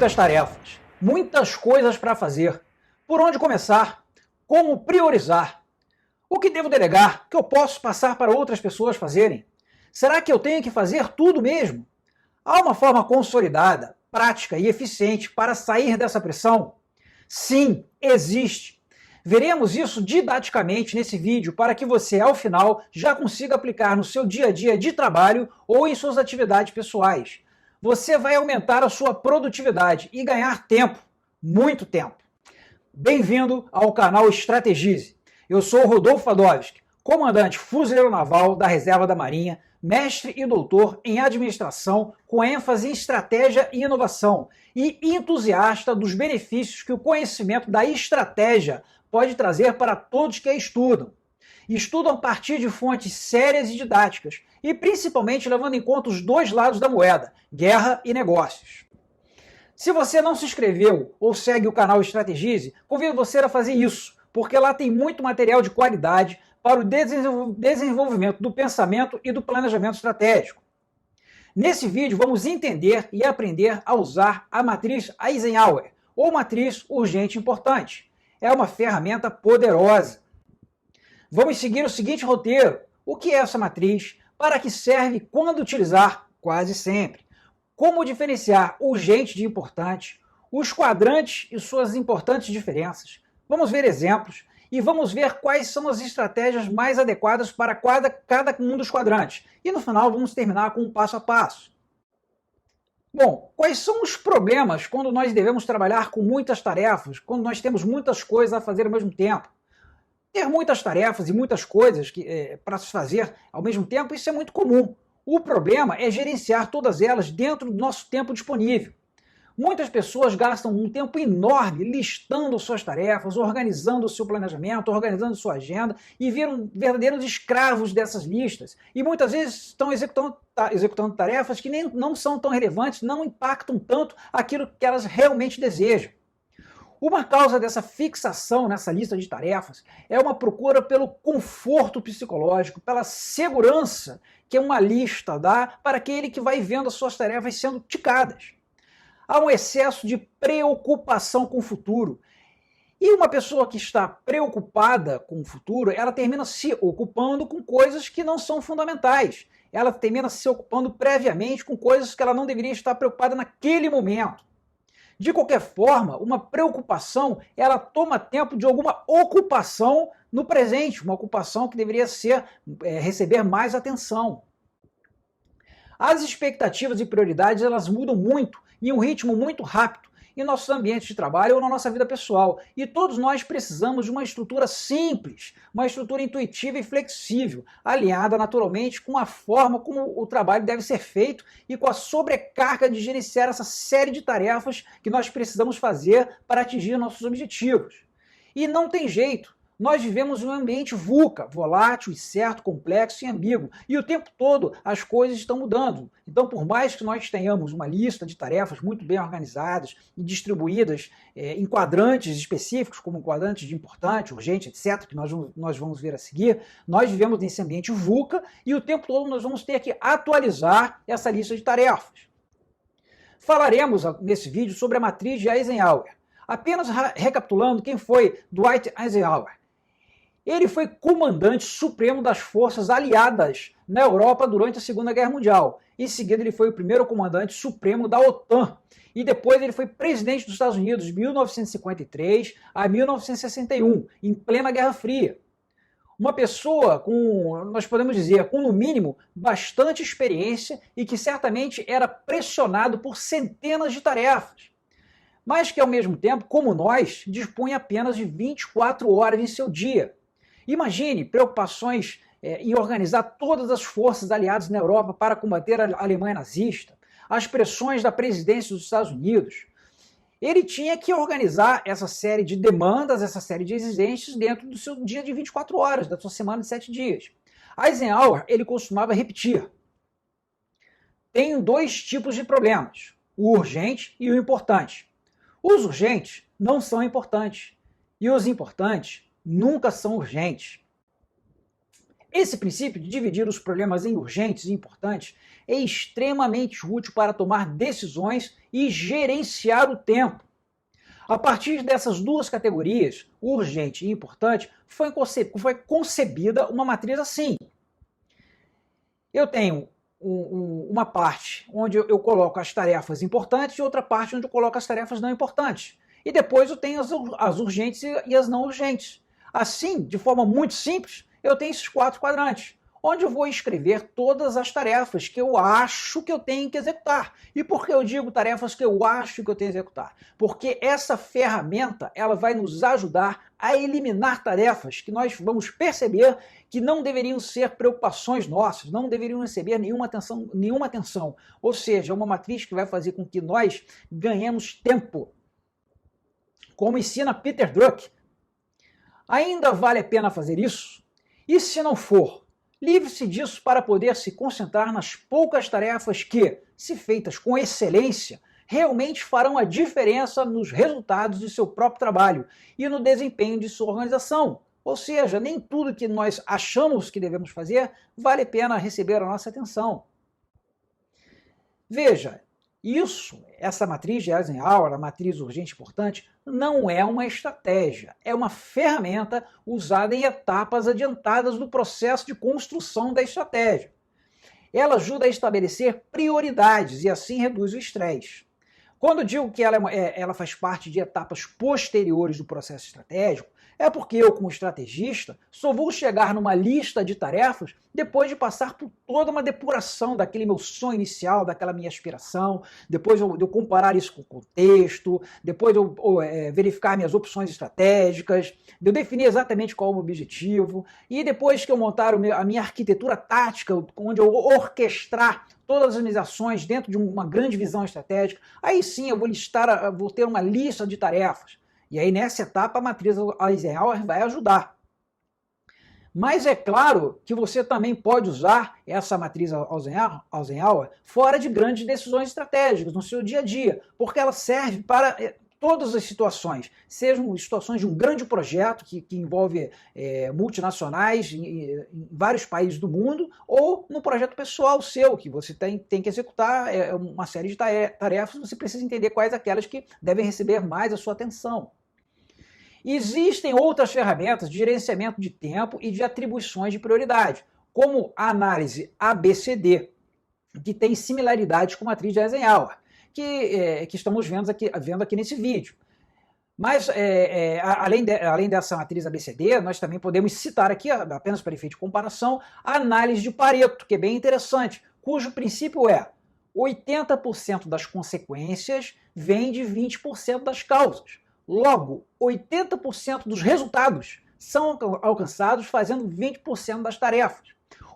Muitas tarefas, muitas coisas para fazer. Por onde começar? Como priorizar? O que devo delegar? O que eu posso passar para outras pessoas fazerem? Será que eu tenho que fazer tudo mesmo? Há uma forma consolidada, prática e eficiente para sair dessa pressão? Sim, existe. Veremos isso didaticamente nesse vídeo para que você, ao final, já consiga aplicar no seu dia a dia de trabalho ou em suas atividades pessoais. Você vai aumentar a sua produtividade e ganhar tempo, muito tempo. Bem-vindo ao canal Estrategize. Eu sou Rodolfo Vadovski, comandante fuzileiro naval da Reserva da Marinha, mestre e doutor em administração com ênfase em estratégia e inovação e entusiasta dos benefícios que o conhecimento da estratégia pode trazer para todos que a estudam. Estudam a partir de fontes sérias e didáticas e principalmente levando em conta os dois lados da moeda, guerra e negócios. Se você não se inscreveu ou segue o canal Estrategize, convido você a fazer isso, porque lá tem muito material de qualidade para o desenvolvimento do pensamento e do planejamento estratégico. Nesse vídeo vamos entender e aprender a usar a matriz Eisenhower, ou matriz urgente importante. É uma ferramenta poderosa. Vamos seguir o seguinte roteiro. O que é essa matriz? Para que serve? Quando utilizar? Quase sempre. Como diferenciar urgente de importante? Os quadrantes e suas importantes diferenças. Vamos ver exemplos e vamos ver quais são as estratégias mais adequadas para cada um dos quadrantes. E no final vamos terminar com um passo a passo. Bom, quais são os problemas quando nós devemos trabalhar com muitas tarefas, quando nós temos muitas coisas a fazer ao mesmo tempo? Ter muitas tarefas e muitas coisas para se fazer ao mesmo tempo, isso é muito comum. O problema é gerenciar todas elas dentro do nosso tempo disponível. Muitas pessoas gastam um tempo enorme listando suas tarefas, organizando o seu planejamento, organizando sua agenda e viram verdadeiros escravos dessas listas. E muitas vezes estão executando tarefas que não são tão relevantes, não impactam tanto aquilo que elas realmente desejam. Uma causa dessa fixação nessa lista de tarefas é uma procura pelo conforto psicológico, pela segurança que uma lista dá para aquele que vai vendo as suas tarefas sendo ticadas. Há um excesso de preocupação com o futuro. E uma pessoa que está preocupada com o futuro, ela termina se ocupando com coisas que não são fundamentais. Ela termina se ocupando previamente com coisas que ela não deveria estar preocupada naquele momento. De qualquer forma, uma preocupação, ela toma tempo de alguma ocupação no presente, uma ocupação que deveria receber mais atenção. As expectativas e prioridades, elas mudam muito, em um ritmo muito rápido, em nossos ambientes de trabalho ou na nossa vida pessoal. E todos nós precisamos de uma estrutura simples, uma estrutura intuitiva e flexível, alinhada naturalmente com a forma como o trabalho deve ser feito e com a sobrecarga de gerenciar essa série de tarefas que nós precisamos fazer para atingir nossos objetivos. E não tem jeito. Nós vivemos em um ambiente VUCA, volátil, incerto, complexo e ambíguo. E o tempo todo as coisas estão mudando. Então, por mais que nós tenhamos uma lista de tarefas muito bem organizadas e distribuídas em quadrantes específicos, como quadrantes de importante, urgente, etc., que nós vamos ver a seguir, nós vivemos nesse ambiente VUCA e o tempo todo nós vamos ter que atualizar essa lista de tarefas. Falaremos nesse vídeo sobre a matriz de Eisenhower. Apenas recapitulando quem foi Dwight Eisenhower. Ele foi comandante supremo das forças aliadas na Europa durante a Segunda Guerra Mundial. Em seguida, ele foi o primeiro comandante supremo da OTAN. E depois ele foi presidente dos Estados Unidos de 1953 a 1961, em plena Guerra Fria. Uma pessoa com, nós podemos dizer, com no mínimo bastante experiência e que certamente era pressionado por centenas de tarefas. Mas que ao mesmo tempo, como nós, dispunha apenas de 24 horas em seu dia. Imagine preocupações em organizar todas as forças aliadas na Europa para combater a Alemanha nazista, as pressões da presidência dos Estados Unidos. Ele tinha que organizar essa série de demandas, essa série de exigências dentro do seu dia de 24 horas, da sua semana de 7 dias. Eisenhower, ele costumava repetir: tenho dois tipos de problemas, o urgente e o importante. Os urgentes não são importantes, e os importantes nunca são urgentes. Esse princípio de dividir os problemas em urgentes e importantes é extremamente útil para tomar decisões e gerenciar o tempo. A partir dessas duas categorias, urgente e importante, foi concebida uma matriz assim. Eu tenho uma parte onde eu coloco as tarefas importantes e outra parte onde eu coloco as tarefas não importantes. E depois eu tenho as urgentes e as não urgentes. Assim, de forma muito simples, eu tenho esses 4 quadrantes, onde eu vou escrever todas as tarefas que eu acho que eu tenho que executar. E por que eu digo tarefas que eu acho que eu tenho que executar? Porque essa ferramenta ela vai nos ajudar a eliminar tarefas que nós vamos perceber que não deveriam ser preocupações nossas, não deveriam receber nenhuma atenção. Ou seja, uma matriz que vai fazer com que nós ganhemos tempo. Como ensina Peter Drucker. Ainda vale a pena fazer isso? E se não for, livre-se disso para poder se concentrar nas poucas tarefas que, se feitas com excelência, realmente farão a diferença nos resultados de seu próprio trabalho e no desempenho de sua organização. Ou seja, nem tudo que nós achamos que devemos fazer vale a pena receber a nossa atenção. Veja, essa matriz de Eisenhower, a matriz urgente e importante, não é uma estratégia, é uma ferramenta usada em etapas adiantadas do processo de construção da estratégia. Ela ajuda a estabelecer prioridades e assim reduz o estresse. Quando digo que ela faz parte de etapas posteriores do processo estratégico, é porque eu, como estrategista, só vou chegar numa lista de tarefas depois de passar por toda uma depuração daquele meu sonho inicial, daquela minha aspiração, depois de eu comparar isso com o contexto, depois de eu verificar minhas opções estratégicas, de eu definir exatamente qual é o meu objetivo, e depois que eu montar a minha arquitetura tática, onde eu orquestrar todas as minhas ações dentro de uma grande visão estratégica, aí sim eu vou ter uma lista de tarefas. E aí, nessa etapa, a matriz Eisenhower vai ajudar. Mas é claro que você também pode usar essa matriz Eisenhower fora de grandes decisões estratégicas, no seu dia a dia, porque ela serve para todas as situações, sejam situações de um grande projeto que envolve multinacionais em vários países do mundo, ou no projeto pessoal seu, que você tem que executar uma série de tarefas, você precisa entender quais aquelas que devem receber mais a sua atenção. Existem outras ferramentas de gerenciamento de tempo e de atribuições de prioridade, como a análise ABCD, que tem similaridades com a matriz de Eisenhower, que estamos vendo aqui nesse vídeo. Mas, além dessa matriz ABCD, nós também podemos citar aqui, apenas para efeito de comparação, a análise de Pareto, que é bem interessante, cujo princípio é 80% das consequências vem de 20% das causas. Logo, 80% dos resultados são alcançados fazendo 20% das tarefas.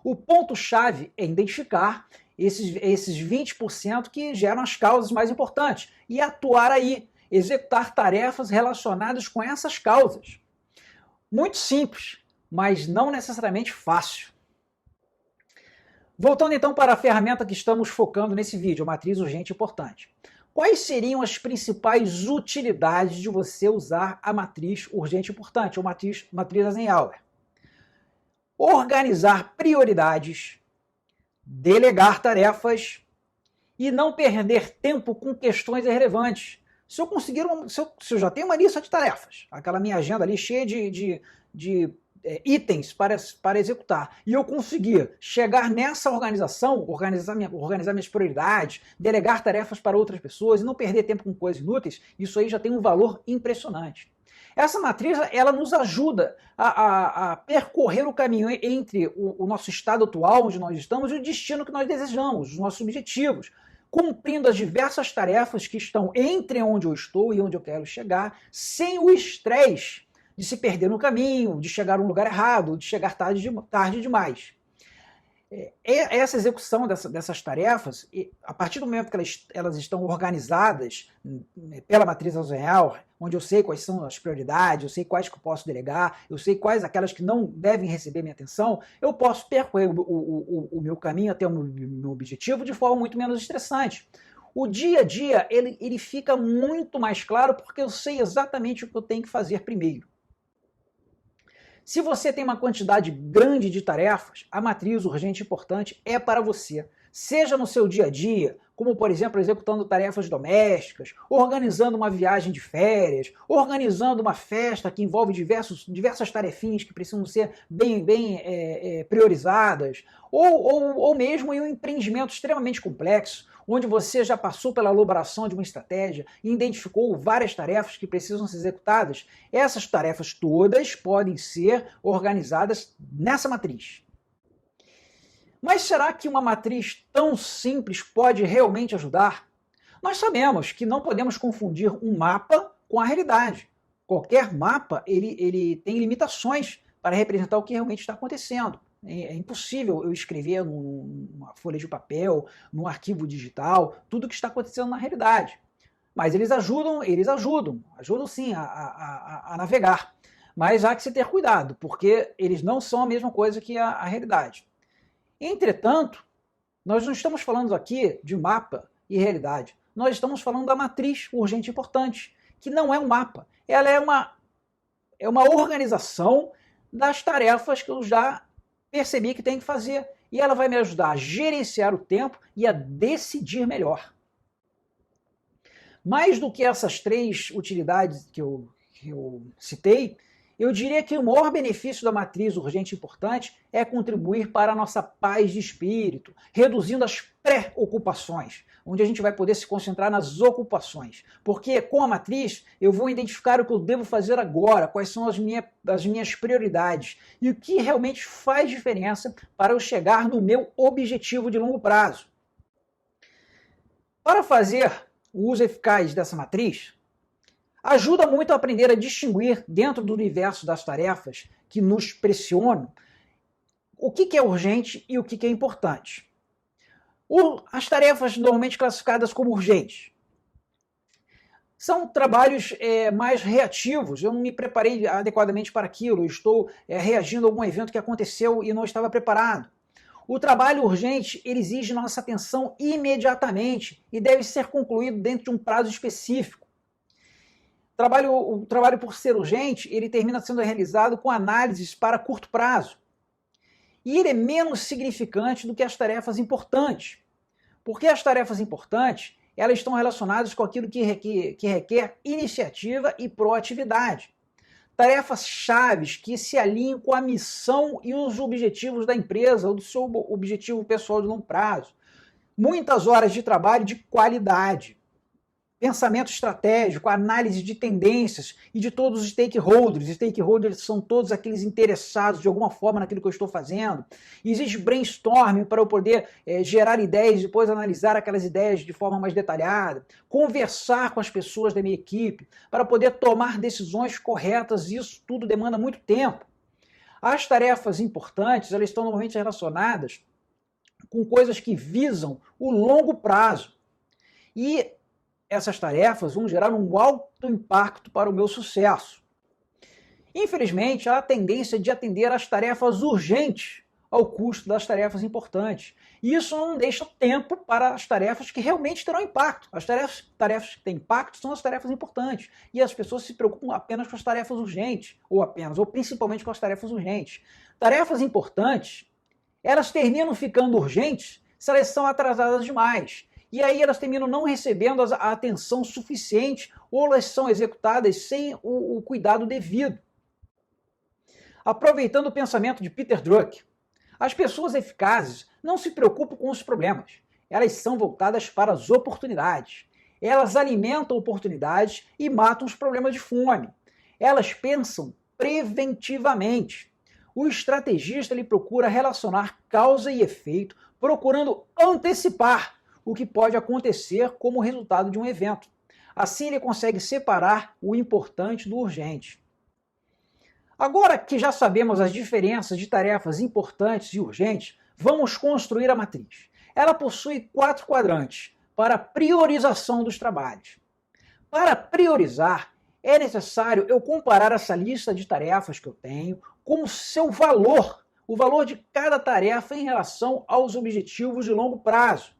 O ponto-chave é identificar esses 20% que geram as causas mais importantes e atuar aí, executar tarefas relacionadas com essas causas. Muito simples, mas não necessariamente fácil. Voltando então para a ferramenta que estamos focando nesse vídeo, a matriz urgente e importante. Quais seriam as principais utilidades de você usar a matriz urgente e importante, ou matriz Eisenhower? Organizar prioridades, delegar tarefas e não perder tempo com questões irrelevantes. Se eu já tenho uma lista de tarefas, aquela minha agenda ali cheia de itens para executar, e eu conseguir chegar nessa organização, organizar minhas prioridades, delegar tarefas para outras pessoas e não perder tempo com coisas inúteis, isso aí já tem um valor impressionante. Essa matriz ela nos ajuda a percorrer o caminho entre o nosso estado atual, onde nós estamos, e o destino que nós desejamos, os nossos objetivos, cumprindo as diversas tarefas que estão entre onde eu estou e onde eu quero chegar, sem o estresse de se perder no caminho, de chegar a um lugar errado, de chegar tarde demais. Essa execução dessas tarefas, a partir do momento que elas estão organizadas pela matriz Eisenhower, onde eu sei quais são as prioridades, eu sei quais que eu posso delegar, eu sei quais aquelas que não devem receber minha atenção, eu posso percorrer o meu caminho até o meu objetivo de forma muito menos estressante. O dia a dia ele fica muito mais claro porque eu sei exatamente o que eu tenho que fazer primeiro. Se você tem uma quantidade grande de tarefas, a matriz urgente e importante é para você. Seja no seu dia a dia, como por exemplo executando tarefas domésticas, organizando uma viagem de férias, organizando uma festa que envolve diversas tarefinhas que precisam ser bem priorizadas, ou mesmo em um empreendimento extremamente complexo, onde você já passou pela elaboração de uma estratégia e identificou várias tarefas que precisam ser executadas. Essas tarefas todas podem ser organizadas nessa matriz. Mas será que uma matriz tão simples pode realmente ajudar? Nós sabemos que não podemos confundir um mapa com a realidade. Qualquer mapa ele tem limitações para representar o que realmente está acontecendo. É impossível eu escrever numa folha de papel, num arquivo digital, tudo o que está acontecendo na realidade. Mas eles ajudam sim a navegar. Mas há que se ter cuidado, porque eles não são a mesma coisa que a realidade. Entretanto, nós não estamos falando aqui de mapa e realidade. Nós estamos falando da matriz urgente e importante, que não é um mapa. Ela é uma organização das tarefas que eu já percebi que tem que fazer. E ela vai me ajudar a gerenciar o tempo e a decidir melhor. Mais do que essas três utilidades que eu citei, eu diria que o maior benefício da matriz urgente e importante é contribuir para a nossa paz de espírito, reduzindo as preocupações, onde a gente vai poder se concentrar nas ocupações. Porque com a matriz eu vou identificar o que eu devo fazer agora, quais são as minhas prioridades e o que realmente faz diferença para eu chegar no meu objetivo de longo prazo. Para fazer o uso eficaz dessa matriz, ajuda muito a aprender a distinguir dentro do universo das tarefas que nos pressionam o que é urgente e o que é importante. As tarefas normalmente classificadas como urgentes são trabalhos mais reativos. Eu não me preparei adequadamente para aquilo, eu estou reagindo a algum evento que aconteceu e não estava preparado. O trabalho urgente ele exige nossa atenção imediatamente e deve ser concluído dentro de um prazo específico. O trabalho por ser urgente, ele termina sendo realizado com análises para curto prazo. E ele é menos significante do que as tarefas importantes. Porque as tarefas importantes, elas estão relacionadas com aquilo que requer iniciativa e proatividade. Tarefas chaves que se alinham com a missão e os objetivos da empresa ou do seu objetivo pessoal de longo prazo. Muitas horas de trabalho de qualidade. Pensamento estratégico, análise de tendências e de todos os stakeholders. Stakeholders são todos aqueles interessados de alguma forma naquilo que eu estou fazendo. Existe brainstorming para eu poder gerar ideias e depois analisar aquelas ideias de forma mais detalhada. Conversar com as pessoas da minha equipe para poder tomar decisões corretas. Isso tudo demanda muito tempo. As tarefas importantes, elas estão normalmente relacionadas com coisas que visam o longo prazo. E essas tarefas vão gerar um alto impacto para o meu sucesso. Infelizmente, há a tendência de atender às tarefas urgentes ao custo das tarefas importantes. E isso não deixa tempo para as tarefas que realmente terão impacto. As tarefas que têm impacto são as tarefas importantes. E as pessoas se preocupam apenas com as tarefas urgentes, ou principalmente com as tarefas urgentes. Tarefas importantes, elas terminam ficando urgentes se elas são atrasadas demais. E aí elas terminam não recebendo a atenção suficiente ou elas são executadas sem o cuidado devido. Aproveitando o pensamento de Peter Drucker, as pessoas eficazes não se preocupam com os problemas. Elas são voltadas para as oportunidades. Elas alimentam oportunidades e matam os problemas de fome. Elas pensam preventivamente. O estrategista ele procura relacionar causa e efeito, procurando antecipar o que pode acontecer como resultado de um evento. Assim ele consegue separar o importante do urgente. Agora que já sabemos as diferenças de tarefas importantes e urgentes, vamos construir a matriz. Ela possui 4 quadrantes para priorização dos trabalhos. Para priorizar, é necessário eu comparar essa lista de tarefas que eu tenho com o seu valor, o valor de cada tarefa em relação aos objetivos de longo prazo.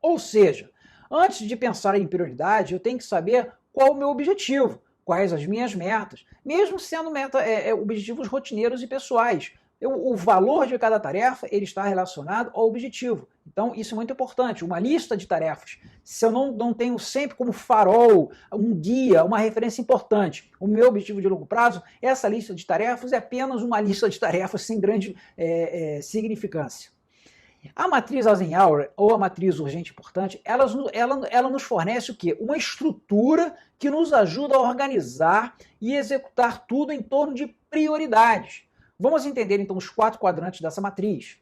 Ou seja, antes de pensar em prioridade, eu tenho que saber qual o meu objetivo, quais as minhas metas, mesmo sendo objetivos rotineiros e pessoais. O valor de cada tarefa ele está relacionado ao objetivo. Então, isso é muito importante. Uma lista de tarefas. Se eu não tenho sempre como farol, um guia, uma referência importante, o meu objetivo de longo prazo, essa lista de tarefas é apenas uma lista de tarefas sem grande significância. A matriz Eisenhower, ou a matriz urgente importante, ela nos fornece o quê? Uma estrutura que nos ajuda a organizar e executar tudo em torno de prioridades. Vamos entender então os 4 quadrantes dessa matriz.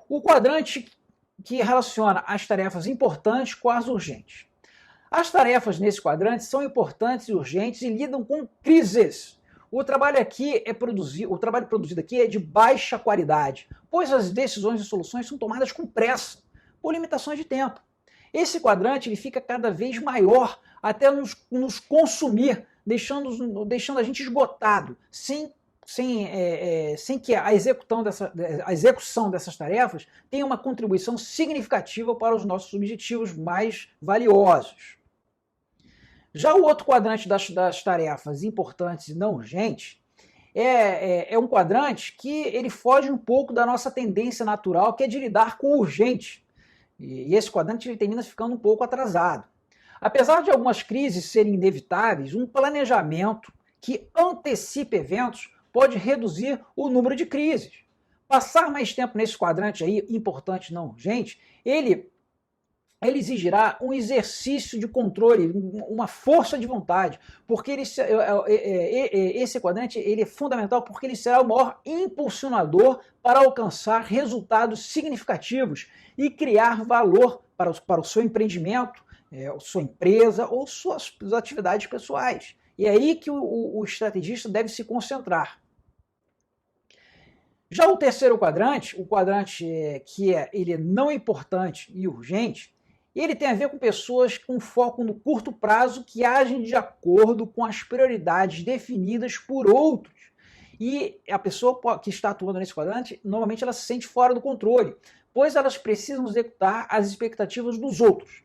O quadrante que relaciona as tarefas importantes com as urgentes. As tarefas nesse quadrante são importantes e urgentes e lidam com crises. O trabalho produzido aqui é de baixa qualidade, pois as decisões e soluções são tomadas com pressa, por limitações de tempo. Esse quadrante ele fica cada vez maior até nos consumir, deixando a gente esgotado, sem que a execução dessas tarefas tenha uma contribuição significativa para os nossos objetivos mais valiosos. Já o outro quadrante das tarefas importantes e não urgentes é um quadrante que ele foge um pouco da nossa tendência natural, que é de lidar com o urgente. E esse quadrante ele termina ficando um pouco atrasado. Apesar de algumas crises serem inevitáveis, um planejamento que antecipe eventos pode reduzir o número de crises. Passar mais tempo nesse quadrante aí, importante não urgente, ele exigirá um exercício de controle, uma força de vontade, porque esse quadrante ele é fundamental porque ele será o maior impulsionador para alcançar resultados significativos e criar valor para o seu empreendimento, sua empresa ou suas atividades pessoais. E é aí que o estrategista deve se concentrar. Já o terceiro quadrante, o quadrante ele é não importante e urgente, ele tem a ver com pessoas com foco no curto prazo que agem de acordo com as prioridades definidas por outros. E a pessoa que está atuando nesse quadrante, normalmente ela se sente fora do controle, pois elas precisam executar as expectativas dos outros.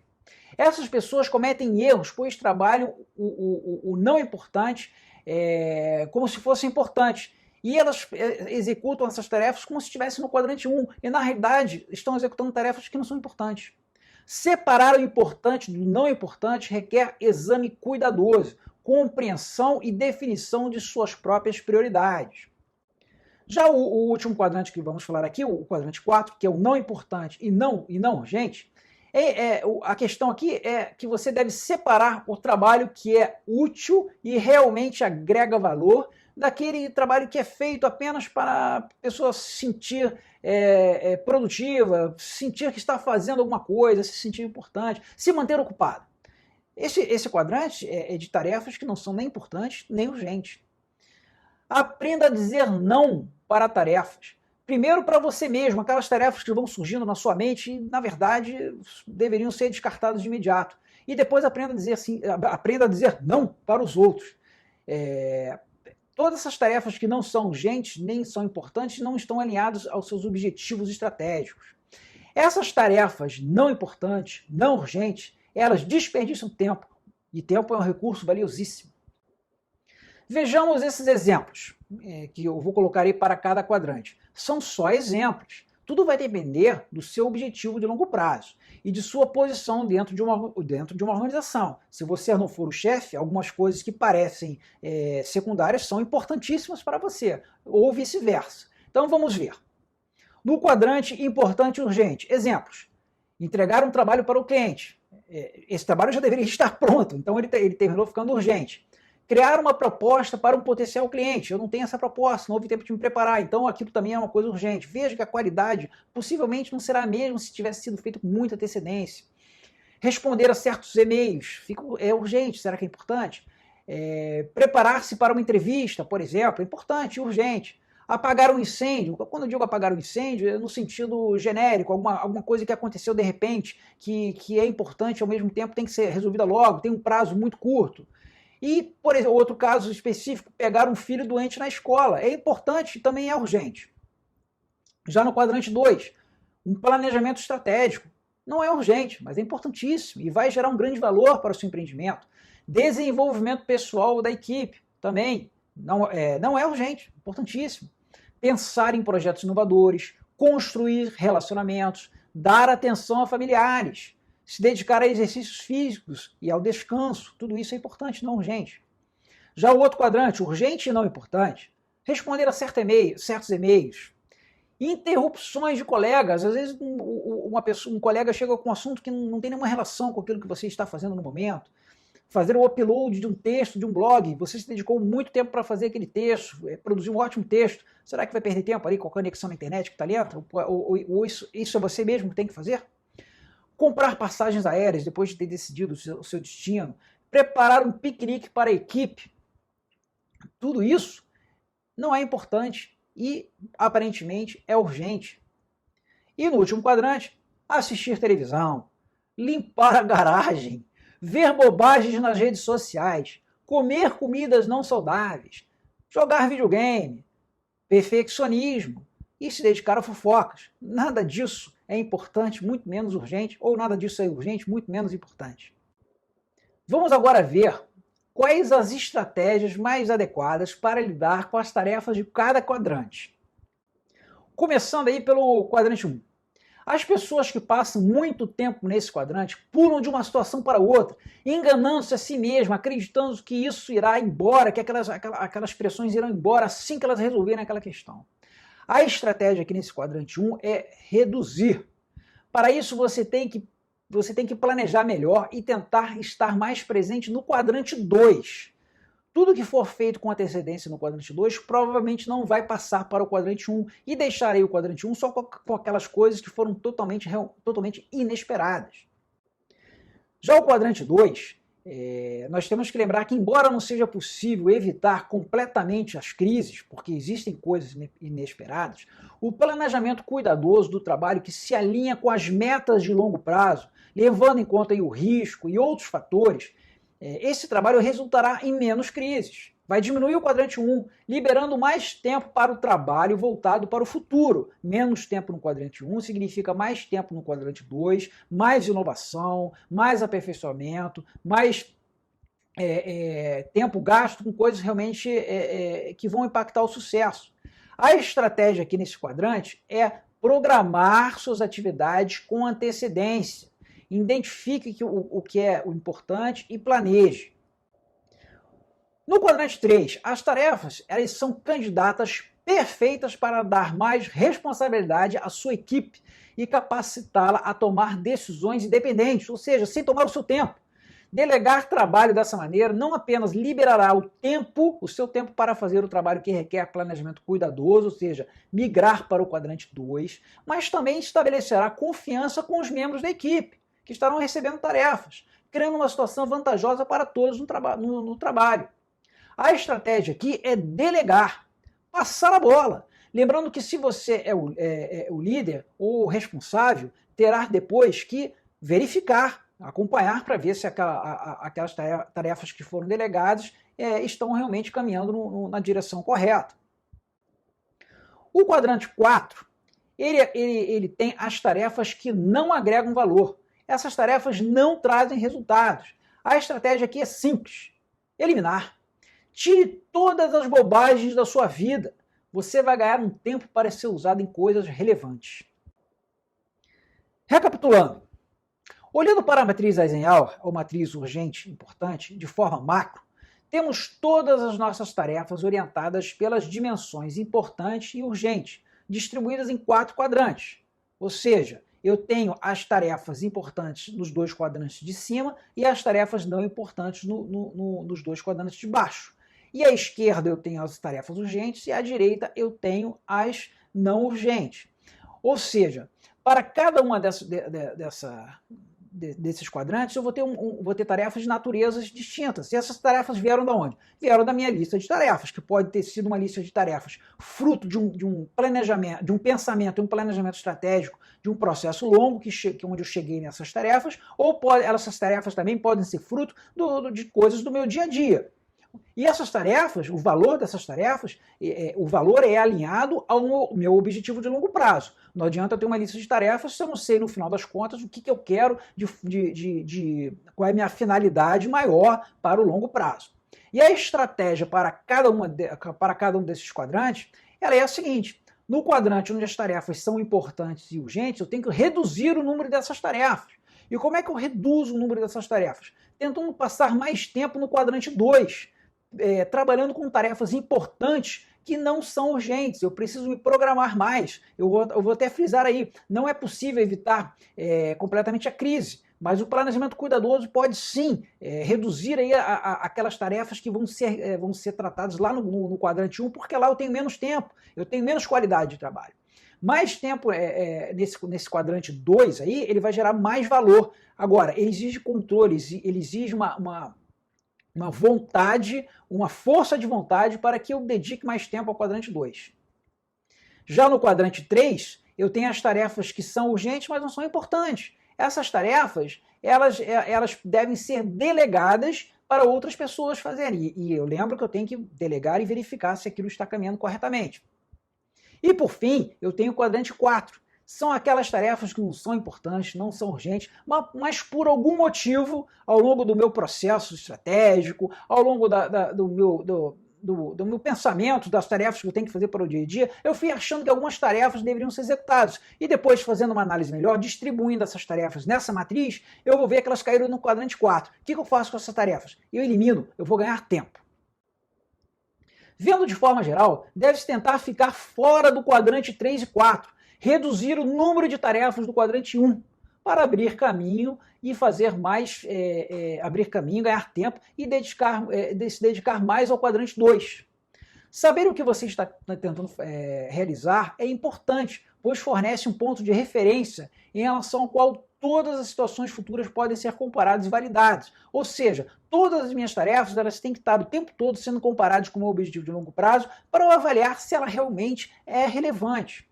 Essas pessoas cometem erros, pois trabalham o não importante como se fosse importante. E elas executam essas tarefas como se estivessem no quadrante 1, e na realidade estão executando tarefas que não são importantes. Separar o importante do não importante requer exame cuidadoso, compreensão e definição de suas próprias prioridades. Já o último quadrante que vamos falar aqui, o quadrante 4, que é o não importante e não urgente, a questão aqui é que você deve separar o trabalho que é útil e realmente agrega valor daquele trabalho que é feito apenas para a pessoa se sentir produtiva, sentir que está fazendo alguma coisa, se sentir importante, se manter ocupado. Esse quadrante é de tarefas que não são nem importantes nem urgentes. Aprenda a dizer não para tarefas. Primeiro para você mesmo, aquelas tarefas que vão surgindo na sua mente e, na verdade, deveriam ser descartadas de imediato. E depois aprenda a dizer não para os outros. Todas essas tarefas que não são urgentes nem são importantes não estão alinhadas aos seus objetivos estratégicos. Essas tarefas não importantes, não urgentes, elas desperdiçam tempo. E tempo é um recurso valiosíssimo. Vejamos esses exemplos, que eu vou colocar aí para cada quadrante. São só exemplos. Tudo vai depender do seu objetivo de longo prazo e de sua posição dentro de uma organização. Se você não for o chefe, algumas coisas que parecem secundárias são importantíssimas para você, ou vice-versa. Então vamos ver. No quadrante importante e urgente, exemplos. Entregar um trabalho para o cliente. Esse trabalho já deveria estar pronto, então ele terminou ficando urgente. Criar uma proposta para um potencial cliente. Eu não tenho essa proposta, não houve tempo de me preparar, então aquilo também é uma coisa urgente. Veja que a qualidade possivelmente não será a mesma se tivesse sido feito com muita antecedência. Responder a certos e-mails é urgente, será que é importante? Preparar-se para uma entrevista, por exemplo, é importante, urgente. Apagar um incêndio. Quando eu digo apagar um incêndio, é no sentido genérico, alguma coisa que aconteceu de repente, que é importante ao mesmo tempo, tem que ser resolvida logo, tem um prazo muito curto. E, por exemplo, outro caso específico, pegar um filho doente na escola. É importante e também é urgente. Já no quadrante 2, um planejamento estratégico. Não é urgente, mas é importantíssimo e vai gerar um grande valor para o seu empreendimento. Desenvolvimento pessoal da equipe também não é urgente, importantíssimo. Pensar em projetos inovadores, construir relacionamentos, dar atenção a familiares, se dedicar a exercícios físicos e ao descanso, tudo isso é importante, não urgente. Já o outro quadrante, urgente e não importante, responder a certos e-mails, interrupções de colegas, às vezes um colega chega com um assunto que não tem nenhuma relação com aquilo que você está fazendo no momento, fazer o upload de um texto, de um blog, você se dedicou muito tempo para fazer aquele texto, produzir um ótimo texto, será que vai perder tempo ali com a conexão na internet que está lenta? Ou isso é você mesmo que tem que fazer? Comprar passagens aéreas depois de ter decidido o seu destino, preparar um piquenique para a equipe, tudo isso não é importante e aparentemente é urgente. E no último quadrante, assistir televisão, limpar a garagem, ver bobagens nas redes sociais, comer comidas não saudáveis, jogar videogame, perfeccionismo e se dedicar a fofocas. Nada disso é importante, muito menos urgente, ou nada disso é urgente, muito menos importante. Vamos agora ver quais as estratégias mais adequadas para lidar com as tarefas de cada quadrante. Começando aí pelo quadrante 1. As pessoas que passam muito tempo nesse quadrante pulam de uma situação para outra, enganando-se a si mesmas, acreditando que isso irá embora, que aquelas pressões irão embora assim que elas resolverem aquela questão. A estratégia aqui nesse quadrante 1 é reduzir. Para isso você tem que planejar melhor e tentar estar mais presente no quadrante 2. Tudo que for feito com antecedência no quadrante 2 provavelmente não vai passar para o quadrante 1 e deixarei o quadrante 1 só com aquelas coisas que foram totalmente inesperadas. Já o quadrante 2, nós temos que lembrar que, embora não seja possível evitar completamente as crises, porque existem coisas inesperadas, o planejamento cuidadoso do trabalho que se alinha com as metas de longo prazo, levando em conta aí o risco e outros fatores, esse trabalho resultará em menos crises. Vai diminuir o quadrante 1, liberando mais tempo para o trabalho voltado para o futuro. Menos tempo no quadrante 1 significa mais tempo no quadrante 2, mais inovação, mais aperfeiçoamento, mais tempo gasto com coisas realmente que vão impactar o sucesso. A estratégia aqui nesse quadrante é programar suas atividades com antecedência. Identifique o que é o importante e planeje. No quadrante 3, as tarefas elas são candidatas perfeitas para dar mais responsabilidade à sua equipe e capacitá-la a tomar decisões independentes, ou seja, sem tomar o seu tempo. Delegar trabalho dessa maneira não apenas liberará o seu tempo para fazer o trabalho que requer planejamento cuidadoso, ou seja, migrar para o quadrante 2, mas também estabelecerá confiança com os membros da equipe, que estarão recebendo tarefas, criando uma situação vantajosa para todos no trabalho. A estratégia aqui é delegar, passar a bola. Lembrando que se você é o líder ou o responsável, terá depois que verificar, acompanhar para ver se aquelas tarefas que foram delegadas estão realmente caminhando na direção correta. O quadrante 4, ele tem as tarefas que não agregam valor. Essas tarefas não trazem resultados. A estratégia aqui é simples: eliminar. Tire todas as bobagens da sua vida. Você vai ganhar um tempo para ser usado em coisas relevantes. Recapitulando, olhando para a matriz Eisenhower, ou matriz urgente importante, de forma macro, temos todas as nossas tarefas orientadas pelas dimensões importante e urgente, distribuídas em 4 quadrantes. Ou seja, eu tenho as tarefas importantes nos 2 quadrantes de cima e as tarefas não importantes nos 2 quadrantes de baixo. E à esquerda eu tenho as tarefas urgentes e à direita eu tenho as não urgentes. Ou seja, para cada uma desses quadrantes eu vou ter tarefas de naturezas distintas. E essas tarefas vieram de onde? Vieram da minha lista de tarefas, que pode ter sido uma lista de tarefas fruto de um planejamento, de um pensamento, um planejamento estratégico, de um processo longo onde eu cheguei nessas tarefas, ou essas tarefas também podem ser fruto de coisas do meu dia a dia. E essas tarefas, o valor dessas tarefas, o valor é alinhado ao meu objetivo de longo prazo. Não adianta eu ter uma lista de tarefas se eu não sei, no final das contas, o que eu quero, qual é a minha finalidade maior para o longo prazo. E a estratégia para cada um desses quadrantes, ela é a seguinte: no quadrante onde as tarefas são importantes e urgentes, eu tenho que reduzir o número dessas tarefas. E como é que eu reduzo o número dessas tarefas? Tentando passar mais tempo no quadrante 2, trabalhando com tarefas importantes que não são urgentes. Eu preciso me programar mais. Eu vou até frisar aí, não é possível evitar completamente a crise, mas o planejamento cuidadoso pode sim reduzir aí aquelas tarefas que vão ser tratadas lá no quadrante 1, porque lá eu tenho menos tempo, eu tenho menos qualidade de trabalho. Mais tempo nesse quadrante 2 aí, ele vai gerar mais valor. Agora, ele exige controle, ele exige uma vontade, uma força de vontade para que eu dedique mais tempo ao quadrante 2. Já no quadrante 3, eu tenho as tarefas que são urgentes, mas não são importantes. Essas tarefas, elas devem ser delegadas para outras pessoas fazerem. E eu lembro que eu tenho que delegar e verificar se aquilo está caminhando corretamente. E por fim, eu tenho o quadrante 4. São aquelas tarefas que não são importantes, não são urgentes, mas por algum motivo, ao longo do meu processo estratégico, ao longo do meu pensamento, das tarefas que eu tenho que fazer para o dia a dia, eu fui achando que algumas tarefas deveriam ser executadas. E depois, fazendo uma análise melhor, distribuindo essas tarefas nessa matriz, eu vou ver que elas caíram no quadrante 4. O que eu faço com essas tarefas? Eu elimino, eu vou ganhar tempo. Vendo de forma geral, deve-se tentar ficar fora do quadrante 3 e 4, reduzir o número de tarefas do quadrante 1, para abrir caminho e fazer mais, abrir caminho, ganhar tempo e se dedicar mais ao quadrante 2. Saber o que você está tentando realizar é importante, pois fornece um ponto de referência em relação ao qual todas as situações futuras podem ser comparadas e validadas. Ou seja, todas as minhas tarefas elas têm que estar o tempo todo sendo comparadas com o meu objetivo de longo prazo para eu avaliar se ela realmente é relevante.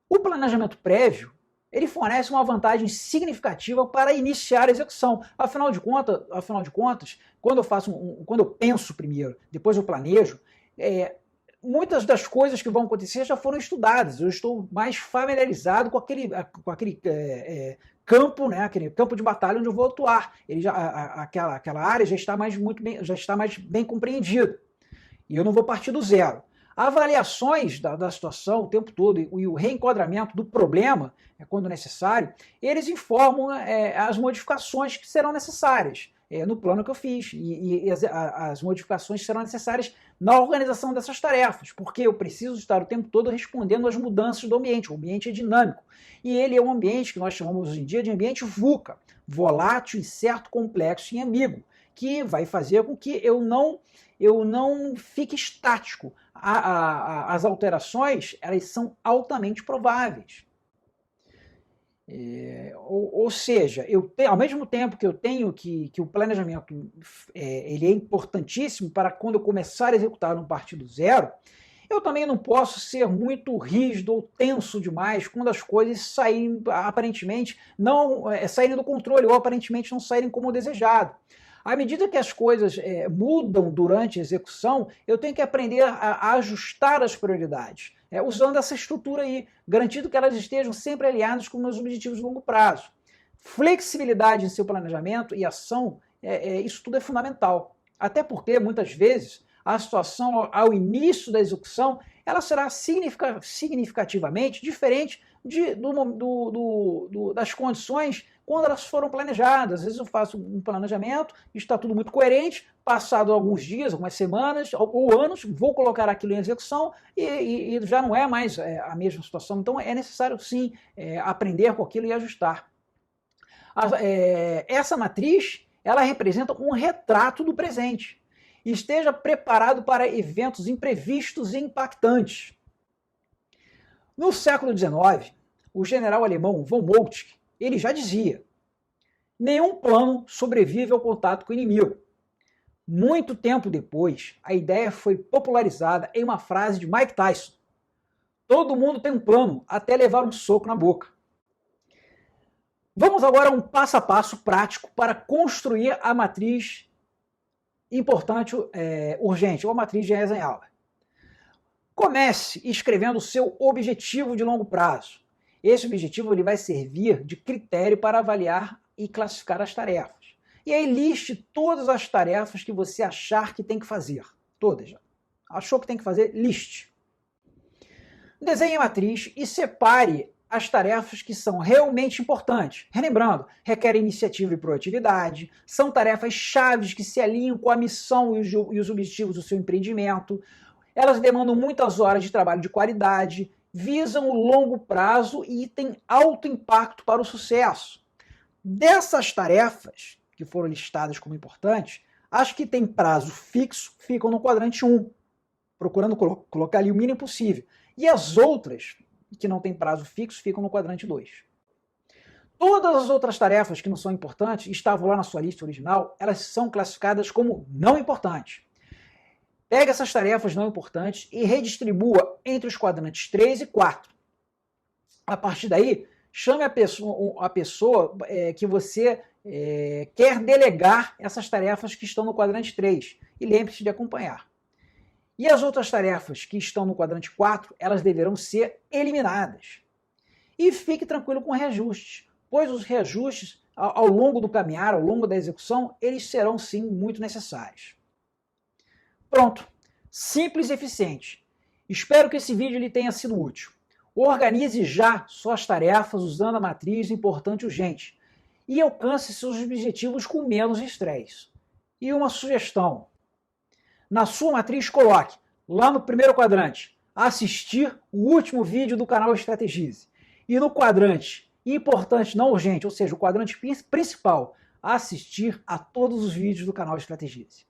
O planejamento prévio ele fornece uma vantagem significativa para iniciar a execução. Afinal de contas, quando eu penso primeiro, depois eu planejo, muitas das coisas que vão acontecer já foram estudadas. Eu estou mais familiarizado com aquele campo, né, aquele campo de batalha onde eu vou atuar. Aquela área já está mais bem compreendida. E eu não vou partir do zero. Avaliações da situação o tempo todo e o reenquadramento do problema, quando necessário, eles informam as modificações que serão necessárias no plano que eu fiz. E as modificações serão necessárias na organização dessas tarefas, porque eu preciso estar o tempo todo respondendo às mudanças do ambiente. O ambiente é dinâmico. E ele é um ambiente que nós chamamos hoje em dia de ambiente VUCA, volátil, incerto, complexo e ambíguo, que vai fazer com que eu não fique estático. As alterações, elas são altamente prováveis. Ou seja, ao mesmo tempo que eu tenho que o planejamento ele é importantíssimo para quando eu começar a executar um partir do zero, eu também não posso ser muito rígido ou tenso demais quando as coisas saírem aparentemente saírem do controle ou aparentemente não saírem como desejado. À medida que as coisas mudam durante a execução, eu tenho que aprender a ajustar as prioridades, usando essa estrutura aí, garantindo que elas estejam sempre alinhadas com meus objetivos de longo prazo. Flexibilidade em seu planejamento e ação, isso tudo é fundamental. Até porque, muitas vezes, a situação ao início da execução, ela será significativamente diferente das condições quando elas foram planejadas. Às vezes eu faço um planejamento, está tudo muito coerente, passado alguns dias, algumas semanas ou anos, vou colocar aquilo em execução e já não é mais a mesma situação. Então é necessário sim aprender com aquilo e ajustar. Essa matriz, ela representa um retrato do presente. Esteja preparado para eventos imprevistos e impactantes. No século XIX, o general alemão von Moltke, ele já dizia: nenhum plano sobrevive ao contato com o inimigo. Muito tempo depois, a ideia foi popularizada em uma frase de Mike Tyson: todo mundo tem um plano, até levar um soco na boca. Vamos agora a um passo a passo prático para construir a matriz importante, urgente, ou matriz de Eisenhower. Comece escrevendo o seu objetivo de longo prazo. Esse objetivo ele vai servir de critério para avaliar e classificar as tarefas. E aí liste todas as tarefas que você achar que tem que fazer. Todas já. Achou que tem que fazer? Liste. Desenhe a matriz e separe as tarefas que são realmente importantes. Relembrando, requerem iniciativa e proatividade, são tarefas chaves que se alinham com a missão e os objetivos do seu empreendimento. Elas demandam muitas horas de trabalho de qualidade, visam o longo prazo e têm alto impacto para o sucesso. Dessas tarefas, que foram listadas como importantes, as que têm prazo fixo ficam no quadrante 1, procurando colocar ali o mínimo possível. E as outras, que não têm prazo fixo, ficam no quadrante 2. Todas as outras tarefas que não são importantes, estavam lá na sua lista original, elas são classificadas como não importantes. Pegue essas tarefas não importantes e redistribua entre os quadrantes 3 e 4. A partir daí, chame a pessoa que você quer delegar essas tarefas que estão no quadrante 3 e lembre-se de acompanhar. E as outras tarefas que estão no quadrante 4, elas deverão ser eliminadas. E fique tranquilo com reajustes, pois os reajustes, ao longo do caminhar, ao longo da execução, eles serão sim muito necessários. Pronto, simples e eficiente. Espero que esse vídeo lhe tenha sido útil. Organize já suas tarefas usando a matriz importante e urgente e alcance seus objetivos com menos estresse. E uma sugestão, na sua matriz coloque, lá no primeiro quadrante, assistir o último vídeo do canal Strategize. E no quadrante importante não urgente, ou seja, o quadrante principal, assistir a todos os vídeos do canal Strategize.